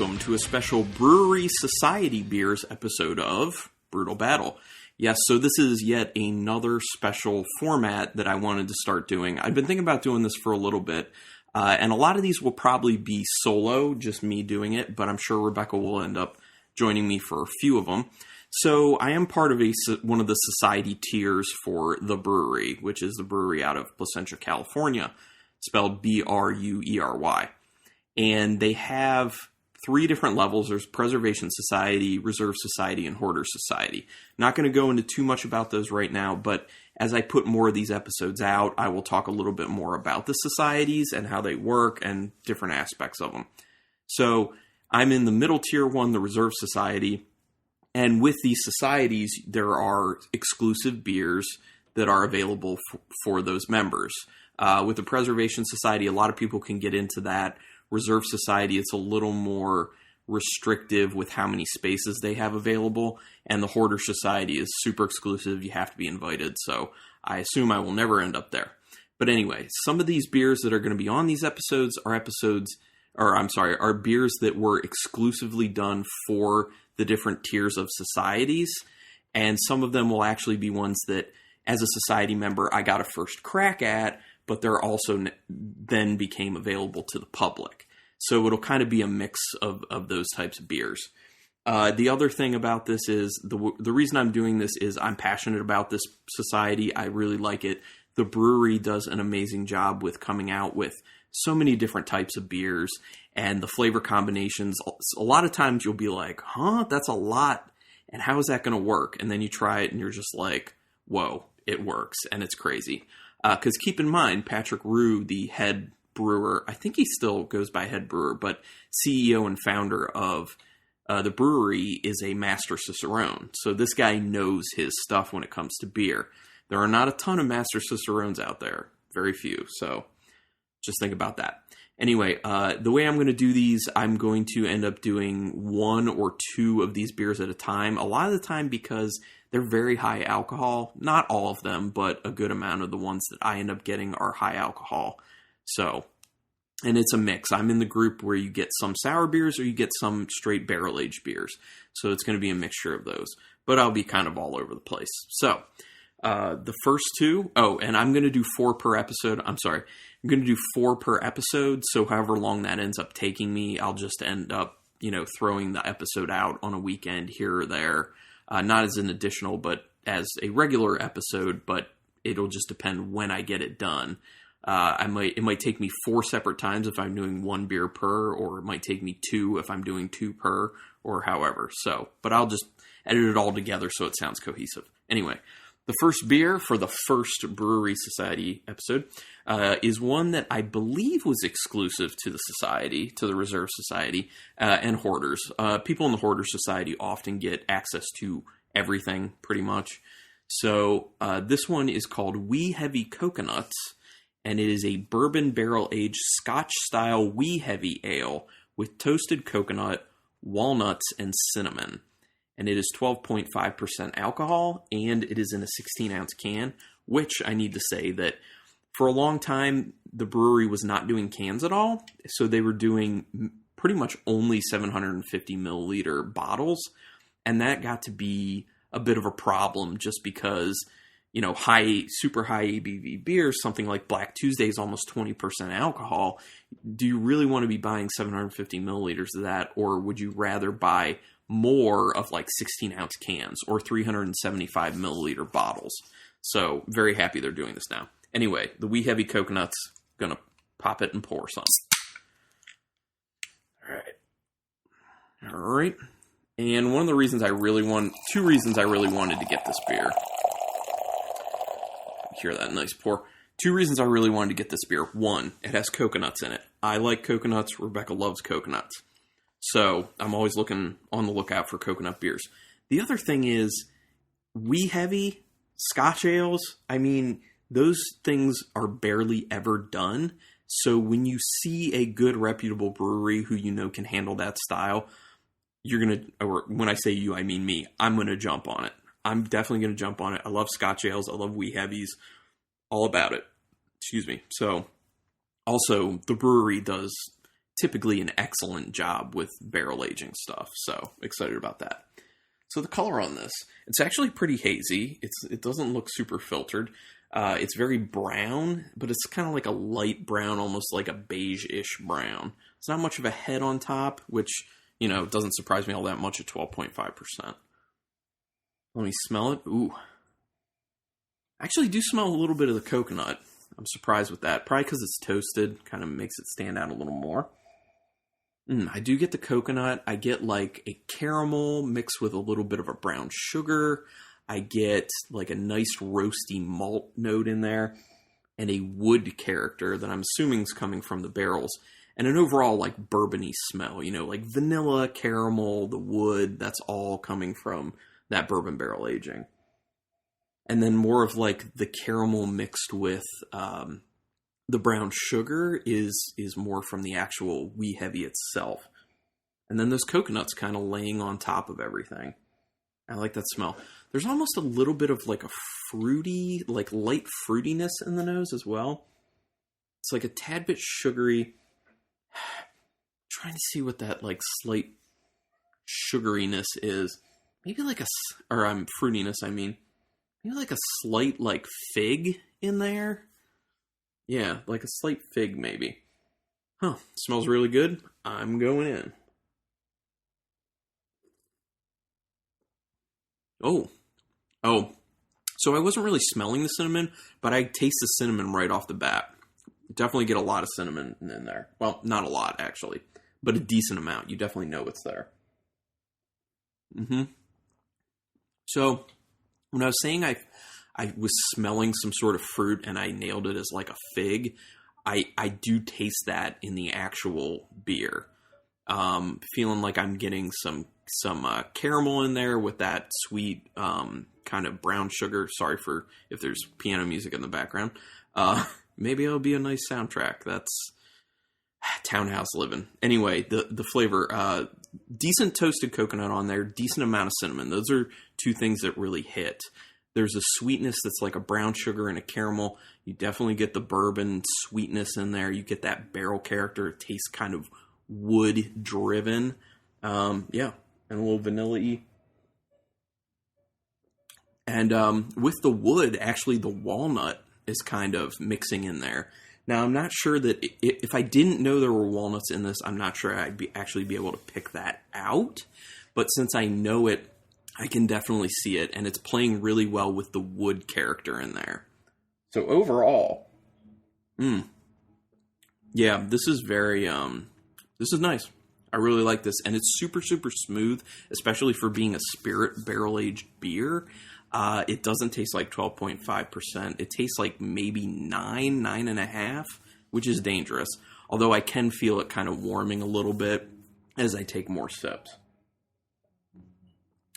welcome to a special Bruery Society Beers episode of Brutal Battle. Yes, so this is yet another special format that I wanted to start doing. I've been thinking about doing this for a little bit, and a lot of these will probably be solo, just me doing it, but I'm sure Rebecca will end up joining me for a few of them. So I am part of one of the society tiers for the Bruery, which is the brewery out of Placentia, California, spelled Bruery. And they have 3 different levels. There's Preservation Society, Reserve Society, and Hoarder Society. Not going to go into too much about those right now, but as I put more of these episodes out, I will talk a little bit more about the societies and how they work and different aspects of them. So I'm in the middle tier one, the Reserve Society. And with these societies, there are exclusive beers that are available for those members. With the Preservation Society, a lot of people can get into that. Reserve Society, it's a little more restrictive with how many spaces they have available. And the Hoarder Society is super exclusive. You have to be invited. So I assume I will never end up there. But anyway, some of these beers that are going to be on these episodes are beers that were exclusively done for the different tiers of societies. And some of them will actually be ones that, as a society member, I got a first crack at, but they're also then became available to the public. So it'll kind of be a mix of those types of beers. The other thing about this is, the reason I'm doing this is I'm passionate about this society. I really like it. The Bruery does an amazing job with coming out with so many different types of beers and the flavor combinations. A lot of times you'll be like, that's a lot. And how is that going to work? And then you try it and you're just like, whoa, it works. And it's crazy. Because keep in mind, Patrick Roux, the head brewer, I think he still goes by head brewer, but CEO and founder of the Bruery is a master cicerone. So this guy knows his stuff when it comes to beer. There are not a ton of master cicerones out there. Very few. So just think about that. Anyway, the way I'm going to do these, I'm going to end up doing 1 or 2 of these beers at a time. A lot of the time because they're very high alcohol. Not all of them, but a good amount of the ones that I end up getting are high alcohol. So, and it's a mix. I'm in the group where you get some sour beers or you get some straight barrel-aged beers. So it's going to be a mixture of those. But I'll be kind of all over the place. So, the first 2, and I'm going to do 4 per episode. I'm going to do 4 per episode. So however long that ends up taking me, I'll just end up, throwing the episode out on a weekend here or there. Not as an additional, but as a regular episode, but it'll just depend when I get it done. It might take me 4 separate times if I'm doing 1 beer per, or it might take me 2 if I'm doing 2 per, or however. So, but I'll just edit it all together so it sounds cohesive. Anyway, the first beer for the first Bruery Society episode is one that I believe was exclusive to the Society, to the Reserve Society, and Hoarders. People in the Hoarder Society often get access to everything, pretty much. So this one is called Wee Heavy Coconuts, and it is a bourbon barrel-aged Scotch-style Wee Heavy ale with toasted coconut, walnuts, and cinnamon. And it is 12.5% alcohol, and it is in a 16-ounce can, which I need to say that for a long time, the Bruery was not doing cans at all. So they were doing pretty much only 750 milliliter bottles, and that got to be a bit of a problem just because, super high ABV beers, something like Black Tuesday is almost 20% alcohol. Do you really want to be buying 750 milliliters of that, or would you rather buy more of like 16-ounce cans or 375 milliliter bottles? So very happy they're doing this now. Anyway, the Wee Heavy Coconuts, gonna pop it and pour some. All right. And one of the reasons I really wanted to get this beer. Hear that nice pour. 2 reasons I really wanted to get this beer. 1, it has coconuts in it. I like coconuts. Rebecca loves coconuts. So I'm always looking on the lookout for coconut beers. The other thing is, Wee Heavy Scotch ales, those things are barely ever done. So when you see a good reputable brewery who can handle that style, or when I say you, I mean me, I'm going to jump on it. I'm definitely going to jump on it. I love Scotch ales. I love Wee Heavies. All about it. Excuse me. So also the Bruery does typically an excellent job with barrel aging stuff. So excited about that. So the color on this, it's actually pretty hazy. It doesn't look super filtered. It's very brown, but it's kind of like a light brown, almost like a beige-ish brown. It's not much of a head on top, which, doesn't surprise me all that much at 12.5%. Let me smell it. Ooh. I actually do smell a little bit of the coconut. I'm surprised with that. Probably because it's toasted, kind of makes it stand out a little more. I do get the coconut. I get like a caramel mixed with a little bit of a brown sugar. I get like a nice roasty malt note in there, and a wood character that I'm assuming is coming from the barrels, and an overall like bourbony smell, like vanilla, caramel, the wood, that's all coming from that bourbon barrel aging. And then more of like the caramel mixed with the brown sugar is more from the actual wee heavy itself. And then those coconuts kind of laying on top of everything. I like that smell. There's almost a little bit of like a fruity, like light fruitiness in the nose as well. It's like a tad bit sugary. Trying to see what that like slight sugariness is. Maybe like fruitiness, I mean. Maybe like a slight like fig in there. Yeah, like a slight fig maybe. Huh, smells really good. I'm going in. Oh. So I wasn't really smelling the cinnamon, but I taste the cinnamon right off the bat. Definitely get a lot of cinnamon in there. Well, not a lot actually, but a decent amount. You definitely know it's there. So when I was saying I was smelling some sort of fruit and I nailed it as like a fig, I do taste that in the actual beer. Feeling like I'm getting some caramel in there with that sweet kind of brown sugar. Sorry for if there's piano music in the background. Maybe it'll be a nice soundtrack. That's townhouse living. Anyway, the flavor, decent toasted coconut on there, decent amount of cinnamon. Those are two things that really hit. There's a sweetness that's like a brown sugar and a caramel. You definitely get the bourbon sweetness in there. You get that barrel character. It tastes kind of wood driven. And a little vanilla-y. And with the wood, actually the walnut is kind of mixing in there. Now, I'm not sure that if I didn't know there were walnuts in this, I'm not sure I'd actually be able to pick that out. But since I know it, I can definitely see it. And it's playing really well with the wood character in there. So overall, yeah, this is very, this is nice. I really like this. And it's super, super smooth, especially for being a spirit barrel-aged beer. It doesn't taste like 12.5%. It tastes like maybe 9.5, which is dangerous. Although I can feel it kind of warming a little bit as I take more sips.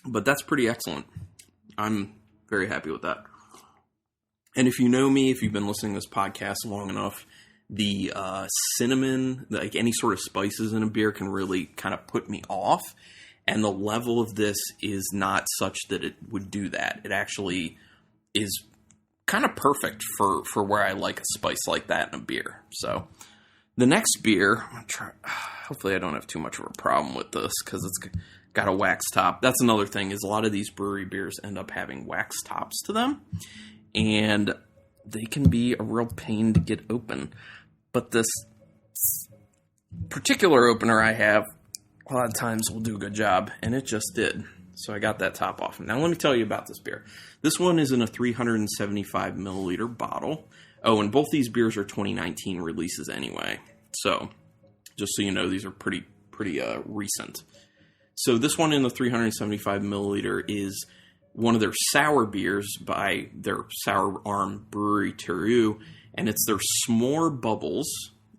But that's pretty excellent. I'm very happy with that. And if you know me, if you've been listening to this podcast long enough, the cinnamon, like any sort of spices in a beer can really kind of put me off. And the level of this is not such that it would do that. It actually is kind of perfect for where I like a spice like that in a beer. So the next beer, I'm gonna try. Hopefully I don't have too much of a problem with this because it's got a wax top. That's another thing is a lot of these brewery beers end up having wax tops to them. And they can be a real pain to get open. But this particular opener I have, a lot of times will do a good job, and it just did. So I got that top off. Now let me tell you about this beer. This one is in a 375 milliliter bottle. Oh, and both these beers are 2019 releases anyway. So just so you know, these are pretty recent. So this one in the 375 milliliter is one of their sour beers by their sour arm brewery Teru, and it's their S'more Bubbles,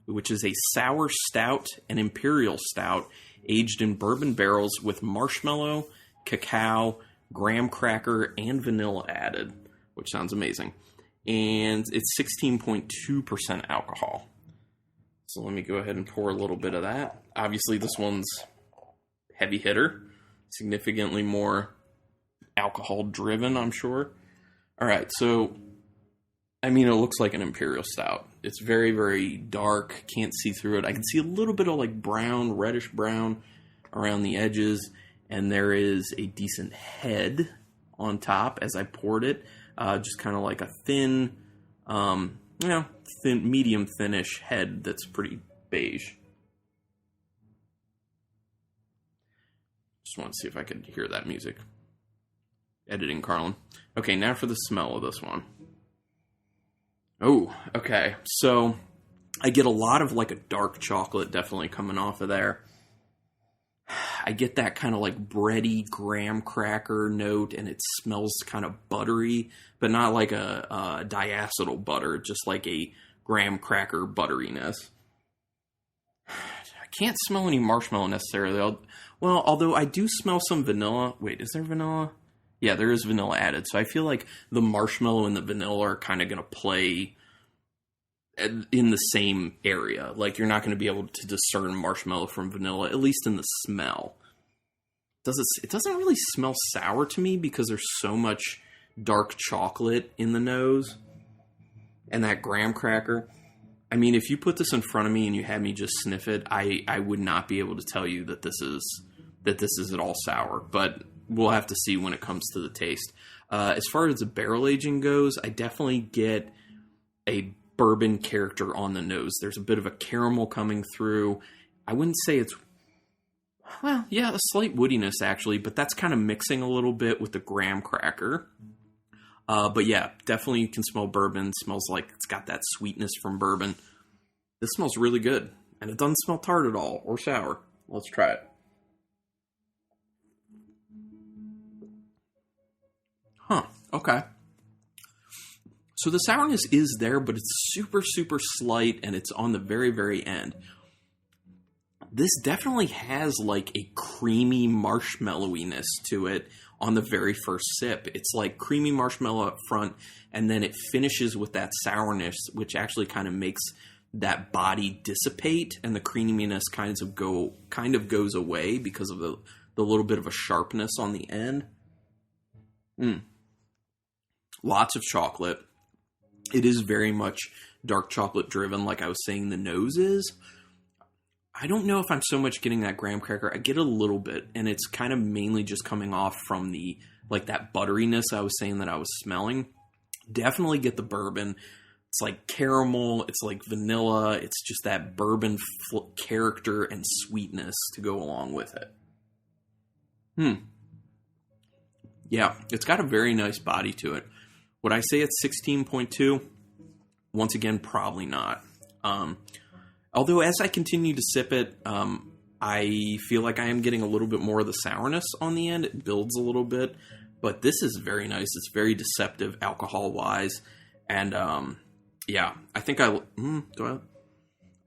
which is a sour stout and imperial stout aged in bourbon barrels with marshmallow, cacao, graham cracker, and vanilla added, which sounds amazing. And it's 16.2% alcohol. So let me go ahead and pour a little bit of that. Obviously, this one's heavy hitter, significantly more alcohol driven, I'm sure. All right, so I mean, it looks like an imperial stout. It's very, very dark. Can't see through it. I can see a little bit of like brown, reddish brown around the edges. And there is a decent head on top as I poured it. Just kind of like a thin, medium thinnish head that's pretty beige. Just want to see if I could hear that music. Editing, Carlin. Okay, now for the smell of this one. Oh, okay. So I get a lot of like a dark chocolate definitely coming off of there. I get that kind of like bready graham cracker note, and it smells kind of buttery, but not like a diacetyl butter, just like a graham cracker butteriness. I can't smell any marshmallow necessarily. Well, although I do smell some vanilla. Wait, is there vanilla? Yeah, there is vanilla added. So I feel like the marshmallow and the vanilla are kind of going to play in the same area. Like, you're not going to be able to discern marshmallow from vanilla, at least in the smell. It doesn't really smell sour to me because there's so much dark chocolate in the nose and that graham cracker. I mean, if you put this in front of me and you had me just sniff it, I would not be able to tell you that this is at all sour, but we'll have to see when it comes to the taste. As far as the barrel aging goes, I definitely get a bourbon character on the nose. There's a bit of a caramel coming through. I wouldn't say it's, well, yeah, a slight woodiness actually, but that's kind of mixing a little bit with the graham cracker. But yeah, definitely you can smell bourbon. Smells like it's got that sweetness from bourbon. This smells really good, and it doesn't smell tart at all or sour. Let's try it. Huh, okay. So the sourness is there, but it's super, super slight, and it's on the very, very end. This definitely has like a creamy marshmallowiness to it on the very first sip. It's like creamy marshmallow up front, and then it finishes with that sourness, which actually kind of makes that body dissipate, and the creaminess kind of goes away because of the little bit of a sharpness on the end. Lots of chocolate. It is very much dark chocolate driven, like I was saying the nose is. I don't know if I'm so much getting that graham cracker. I get a little bit, and it's kind of mainly just coming off from the, like, that butteriness I was saying that I was smelling. Definitely get the bourbon. It's like caramel. It's like vanilla. It's just that bourbon character and sweetness to go along with it. Yeah, it's got a very nice body to it. Would I say it's 16.2? Once again, probably not. Although as I continue to sip it, I feel like I am getting a little bit more of the sourness on the end. It builds a little bit, but this is very nice. It's very deceptive alcohol-wise, and yeah, I think I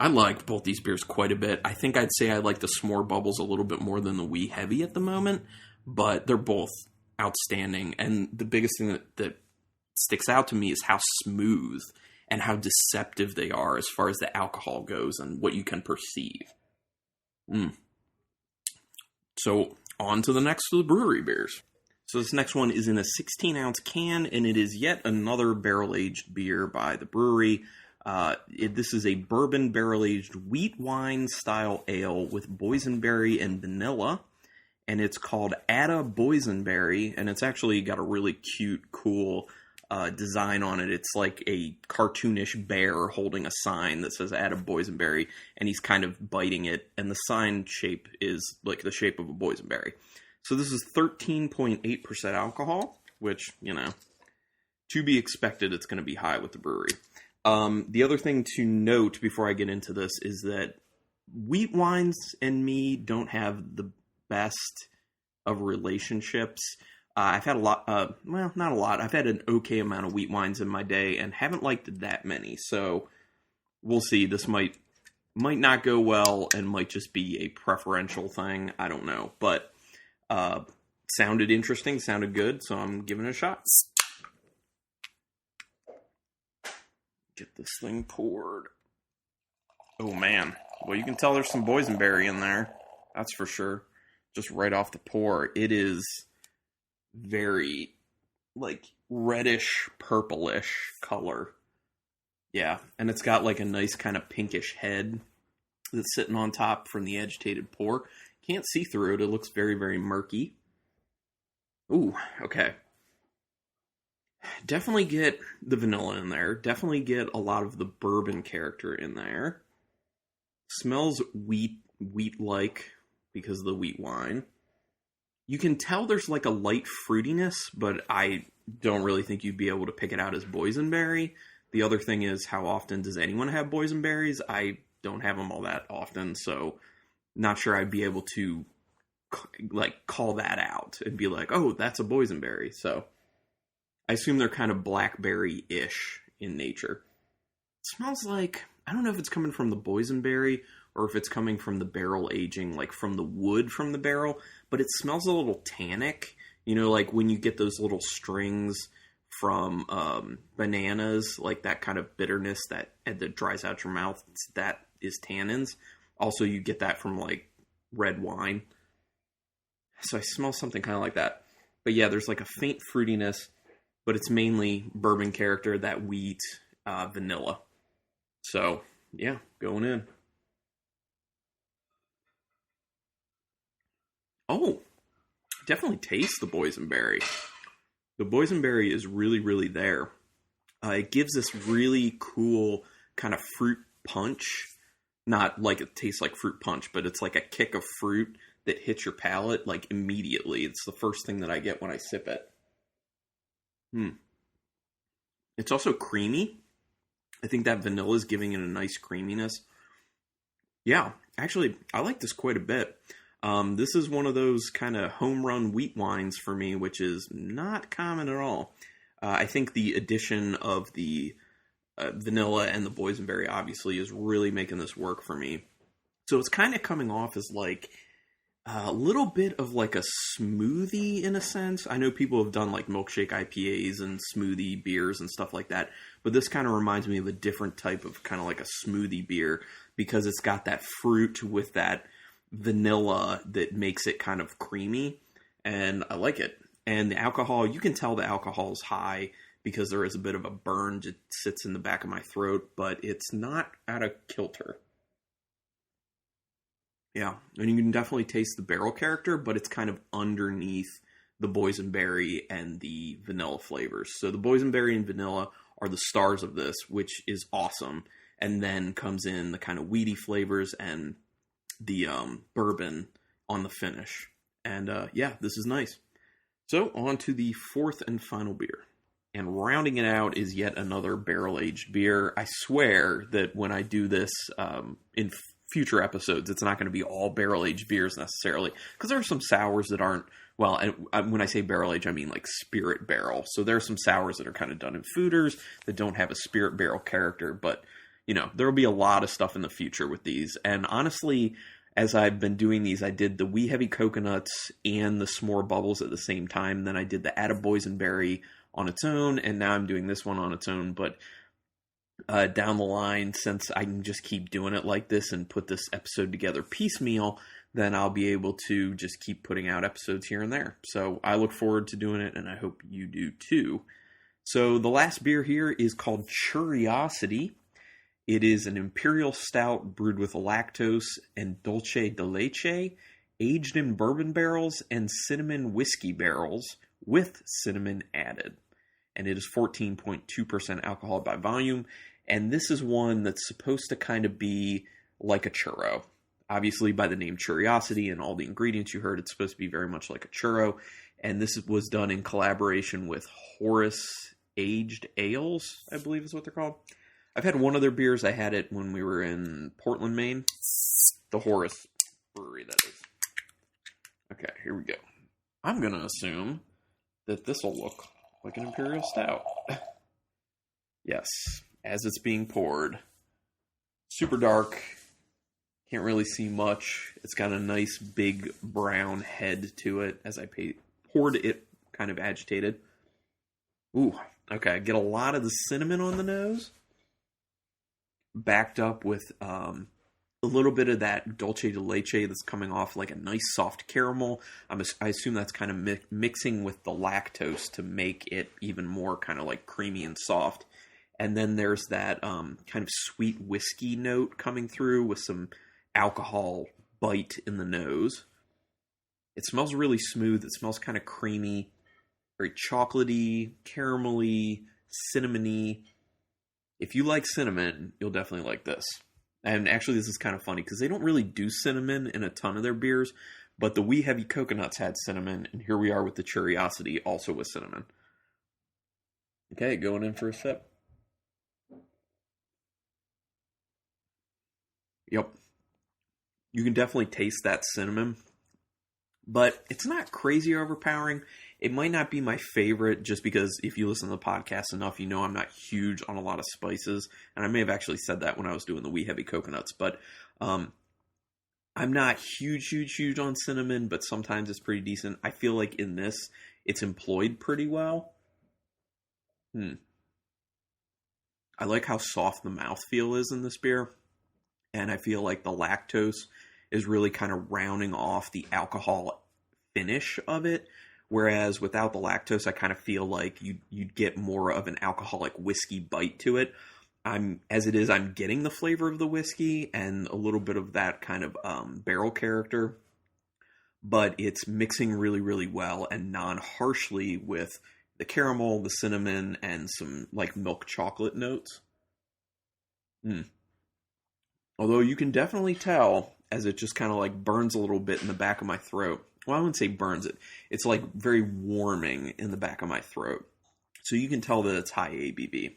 like both these beers quite a bit. I think I'd say I like the S'more Bubbles a little bit more than the Wee Heavy at the moment, but they're both outstanding, and the biggest thing that sticks out to me is how smooth and how deceptive they are as far as the alcohol goes and what you can perceive. So, on to the next of the Bruery beers. So this next one is in a 16-ounce can, and it is yet another barrel-aged beer by the Bruery. This is a bourbon barrel-aged wheat wine-style ale with boysenberry and vanilla, and it's called Ada Boysenberry, and it's actually got a really cute, cool design on it. It's like a cartoonish bear holding a sign that says Ada Boysenberry, and he's kind of biting it, and the sign shape is like the shape of a boysenberry. So this is 13.8% alcohol, which, you know, to be expected, it's going to be high with the Bruery. The other thing to note before I get into this is that wheat wines and me don't have the best of relationships. I've had a lot, well, not a lot. I've had an okay amount of wheat wines in my day and haven't liked that many. So we'll see. This might not go well and might just be a preferential thing. I don't know. But sounded interesting, sounded good, so I'm giving it a shot. Get this thing poured. Oh, man. Well, you can tell there's some boysenberry in there. That's for sure. Just right off the pour. It is very, like, reddish, purplish color. Yeah, and it's got like a nice kind of pinkish head that's sitting on top from the agitated pour. Can't see through it. It looks very, very murky. Ooh, okay. Definitely get the vanilla in there. Definitely get a lot of the bourbon character in there. Smells wheat-like because of the wheat wine. You can tell there's like a light fruitiness, but I don't really think you'd be able to pick it out as boysenberry. The other thing is, how often does anyone have boysenberries? I don't have them all that often, so not sure I'd be able to like call that out and be like, oh, that's a boysenberry. So I assume they're kind of blackberry-ish in nature. It smells like, I don't know if it's coming from the boysenberry or if it's coming from the barrel aging, like from the wood from the barrel, but it smells a little tannic. You know, like when you get those little strings from bananas, like that kind of bitterness that dries out your mouth, that is tannins. Also, you get that from like red wine. So I smell something kind of like that. But yeah, there's like a faint fruitiness, but it's mainly bourbon character, that wheat, vanilla. So yeah, going in. Oh, definitely taste the boysenberry. The boysenberry is really, really there. It gives this really cool kind of fruit punch. Not like it tastes like fruit punch, but it's like a kick of fruit that hits your palate like immediately. It's the first thing that I get when I sip it. It's also creamy. I think that vanilla is giving it a nice creaminess. Yeah, actually, I like this quite a bit. This is one of those kind of home run wheat wines for me, which is not common at all. I think the addition of the vanilla and the boysenberry obviously is really making this work for me. So it's kind of coming off as like a little bit of like a smoothie in a sense. I know people have done like milkshake IPAs and smoothie beers and stuff like that, but this kind of reminds me of a different type of kind of like a smoothie beer because it's got that fruit with that vanilla that makes it kind of creamy, and I like it. And the alcohol, you can tell the alcohol is high because there is a bit of a burn that sits in the back of my throat, but it's not out of kilter. Yeah, and you can definitely taste the barrel character, but it's kind of underneath the boysenberry and the vanilla flavors. So the boysenberry and vanilla are the stars of this, which is awesome. And then comes in the kind of weedy flavors and the bourbon on the finish. And yeah, this is nice. So on to the fourth and final beer. And rounding it out is yet another barrel-aged beer. I swear that when I do this in future episodes, it's not going to be all barrel-aged beers necessarily, because there are some sours that aren't, well, and when I say barrel-aged, I mean like spirit barrel. So there are some sours that are kind of done in foeders that don't have a spirit barrel character, but, you know, there will be a lot of stuff in the future with these. And honestly, as I've been doing these, I did the Wee Heavy Coconuts and the S'more Bubbles at the same time. Then I did the Atta Boysenberry on its own, and now I'm doing this one on its own. But down the line, since I can just keep doing it like this and put this episode together piecemeal, then I'll be able to just keep putting out episodes here and there. So I look forward to doing it, and I hope you do too. So the last beer here is called Curiosity. It is an imperial stout brewed with lactose and dulce de leche, aged in bourbon barrels and cinnamon whiskey barrels with cinnamon added. And it is 14.2% alcohol by volume. And this is one that's supposed to kind of be like a churro. Obviously, by the name Curiosity and all the ingredients you heard, it's supposed to be very much like a churro. And this was done in collaboration with Horace Aged Ales, I believe is what they're called. I've had one of their beers. I had it when we were in Portland, Maine. The Horace Brewery, that is. Okay, here we go. I'm going to assume that this will look like an imperial stout. Yes, as it's being poured. Super dark. Can't really see much. It's got a nice big brown head to it as I poured it, kind of agitated. Ooh, okay, I get a lot of the cinnamon on the nose, backed up with a little bit of that dulce de leche that's coming off like a nice soft caramel. I assume that's kind of mixing with the lactose to make it even more kind of like creamy and soft. And then there's that kind of sweet whiskey note coming through with some alcohol bite in the nose. It smells really smooth. It smells kind of creamy, very chocolatey, caramelly, cinnamony. If you like cinnamon, you'll definitely like this. And actually, this is kind of funny because they don't really do cinnamon in a ton of their beers, but the Wee Heavy Coconuts had cinnamon, and here we are with the Curiosity, also with cinnamon. Okay, going in for a sip. Yep. You can definitely taste that cinnamon, but it's not crazy overpowering. It might not be my favorite just because if you listen to the podcast enough, you know I'm not huge on a lot of spices. And I may have actually said that when I was doing the Wee Heavy Coconuts, but I'm not huge on cinnamon, but sometimes it's pretty decent. I feel like in this, it's employed pretty well. I like how soft the mouthfeel is in this beer. And I feel like the lactose is really kind of rounding off the alcohol finish of it. Whereas without the lactose, I kind of feel like you'd get more of an alcoholic whiskey bite to it. I'm getting the flavor of the whiskey and a little bit of that kind of barrel character. But it's mixing really, really well and non-harshly with the caramel, the cinnamon, and some like milk chocolate notes. Although you can definitely tell as it just kind of like burns a little bit in the back of my throat. Well, I wouldn't say burns it. It's like very warming in the back of my throat. So you can tell that it's high ABV.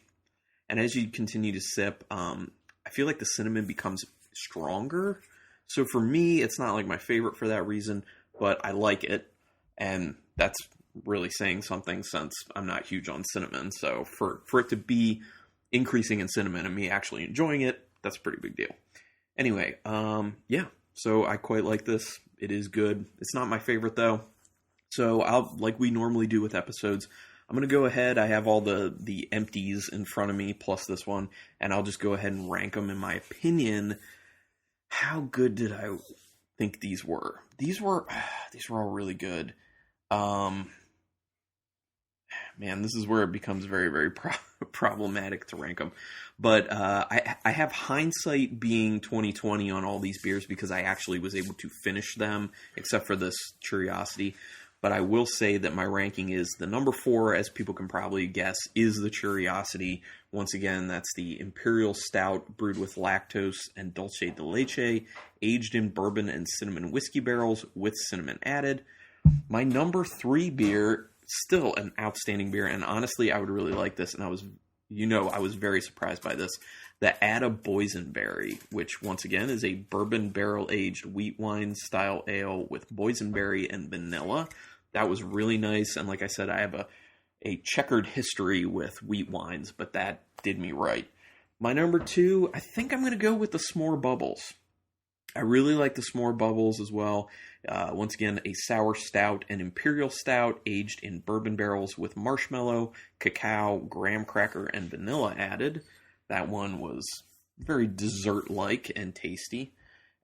And as you continue to sip, I feel like the cinnamon becomes stronger. So for me, it's not like my favorite for that reason, but I like it. And that's really saying something since I'm not huge on cinnamon. So for it to be increasing in cinnamon and me actually enjoying it, that's a pretty big deal. Anyway, yeah, so I quite like this. It is good. It's not my favorite though. So like we normally do with episodes, I'm going to go ahead. I have all the empties in front of me plus this one, and I'll just go ahead and rank them in my opinion. How good did I think these were? These were all really good. Man, this is where it becomes very, very problematic to rank them. But I have hindsight being 20/20 on all these beers because I actually was able to finish them, except for this Curiosity. But I will say that my ranking is the number 4, as people can probably guess, is the Curiosity. Once again, that's the Imperial Stout brewed with lactose and dulce de leche, aged in bourbon and cinnamon whiskey barrels with cinnamon added. My number 3 beer, still an outstanding beer, and honestly, I would really like this, and I was very surprised by this. The Ada Boysenberry, which once again is a bourbon barrel-aged wheat wine style ale with boysenberry and vanilla. That was really nice, and like I said, I have a checkered history with wheat wines, but that did me right. My number 2, I think I'm going to go with the S'more Bubbles. I really like the S'more Bubbles as well. Once again, a sour stout and imperial stout aged in bourbon barrels with marshmallow, cacao, graham cracker, and vanilla added. That one was very dessert-like and tasty.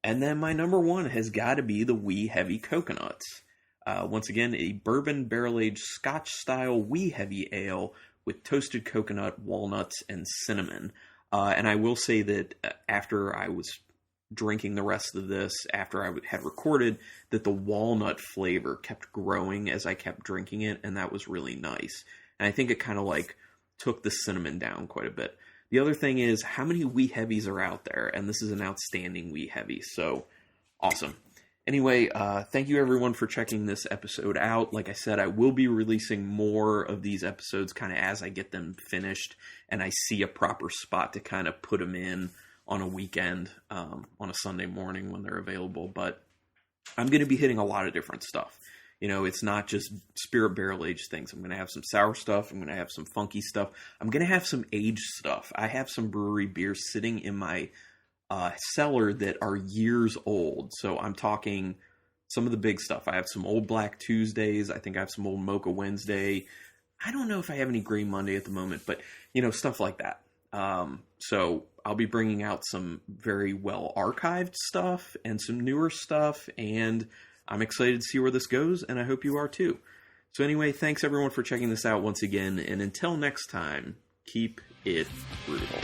And then my number 1 has got to be the Wee Heavy Coconuts. Once again, a bourbon barrel-aged Scotch-style Wee Heavy ale with toasted coconut, walnuts, and cinnamon. And I will say that after I was drinking the rest of this, after I had recorded, that the walnut flavor kept growing as I kept drinking it, and that was really nice. And I think it kind of like took the cinnamon down quite a bit. The other thing is, how many Wee Heavies are out there? And this is an outstanding Wee Heavy, so awesome. Anyway, thank you everyone for checking this episode out. Like I said, I will be releasing more of these episodes kind of as I get them finished and I see a proper spot to kind of put them in on a weekend, on a Sunday morning when they're available. But I'm going to be hitting a lot of different stuff. You know, it's not just spirit barrel aged things. I'm going to have some sour stuff. I'm going to have some funky stuff. I'm going to have some aged stuff. I have some brewery beers sitting in my cellar that are years old. So I'm talking some of the big stuff. I have some old Black Tuesdays. I think I have some old Mocha Wednesday. I don't know if I have any Gray Monday at the moment, but, you know, stuff like that. So I'll be bringing out some very well archived stuff and some newer stuff, and I'm excited to see where this goes, and I hope you are too. So anyway, thanks everyone for checking this out once again, and until next time, keep It's brutal.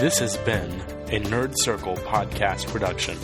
This has been a Nerd Circle podcast production.